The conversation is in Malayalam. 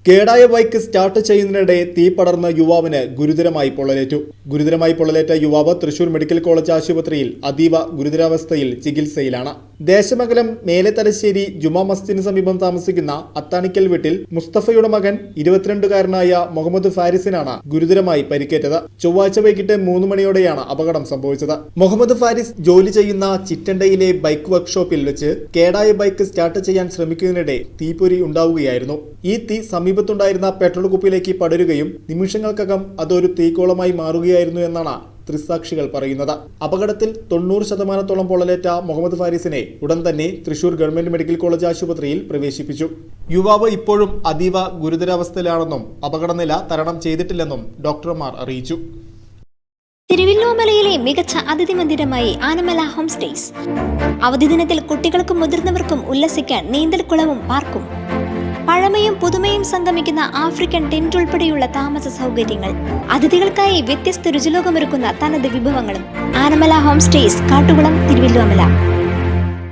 കേടായ ബൈക്ക് സ്റ്റാർട്ട് ചെയ്യുന്നതിനിടെ തീ പടർന്ന യുവാവിന് ഗുരുതരമായി പൊള്ളലേറ്റ യുവാവ് തൃശൂർ മെഡിക്കൽ കോളേജ് ആശുപത്രിയിൽ അതീവ ഗുരുതരാവസ്ഥയിൽ ചികിത്സയിലാണ്. ദേശമംഗലം മേലെത്തലശ്ശേരി ജുമാ മസ്ജിദിന് സമീപം താമസിക്കുന്ന അത്താണിക്കൽ വീട്ടിൽ മുസ്തഫയുടെ മകൻ 22-കാരനായ മുഹമ്മദ് ഫാരിസിനാണ് ഗുരുതരമായി പരിക്കേറ്റത്. ചൊവ്വാഴ്ച വൈകിട്ട് 3 മണിയോടെയാണ് അപകടം സംഭവിച്ചത്. മുഹമ്മദ് ഫാരിസ് ജോലി ചെയ്യുന്ന ചിറ്റണ്ടയിലെ ബൈക്ക് വർക്ക്ഷോപ്പിൽ വെച്ച് കേടായ ബൈക്ക് സ്റ്റാർട്ട് ചെയ്യാൻ ശ്രമിക്കുന്നതിനിടെ തീപ്പൊരി ഉണ്ടാവുകയായിരുന്നു. ഈ തീ സമീപത്തുണ്ടായിരുന്ന പെട്രോൾ കുപ്പിയിലേക്ക് പടരുകയും നിമിഷങ്ങൾക്കകം അതൊരു തീക്കോളമായി മാറുകയായിരുന്നു എന്നാണ് ദൃക്സാക്ഷികൾ പറയുന്നത്. അപകടത്തിൽ 90% പൊള്ളലേറ്റ മുഹമ്മദ് ഫാരിസിനെ ഉടൻ തന്നെ തൃശൂർ ഗവൺമെന്റ് മെഡിക്കൽ കോളേജ് ആശുപത്രിയിൽ പ്രവേശിപ്പിച്ചു. യുവാവ് ഇപ്പോഴും അതീവ ഗുരുതരാവസ്ഥയിലാണെന്നും അപകടനില തരണം ചെയ്തിട്ടില്ലെന്നും ഡോക്ടർമാർ അറിയിച്ചു. തിരുവല്ലോമലയിലെ മികച്ച അതിഥി മന്ദിരമായി ആനമല ഹോം സ്റ്റേസ്. അവധി ദിനത്തിൽ കുട്ടികൾക്കും മുതിർന്നവർക്കും ഉല്ലസിക്കാൻ നീന്തൽക്കുളവും പാർക്കും. പഴമയും പുതുമയും സംഗമിക്കുന്ന ആഫ്രിക്കൻ ടെന്റ് ഉൾപ്പെടെയുള്ള താമസ സൗകര്യങ്ങൾ, അതിഥികൾക്കായി വ്യത്യസ്ത രുചിലോകമൊരുക്കുന്ന തനത് വിഭവങ്ങളും. Anamala home stays, Kattukulam, Thiruvilwamala.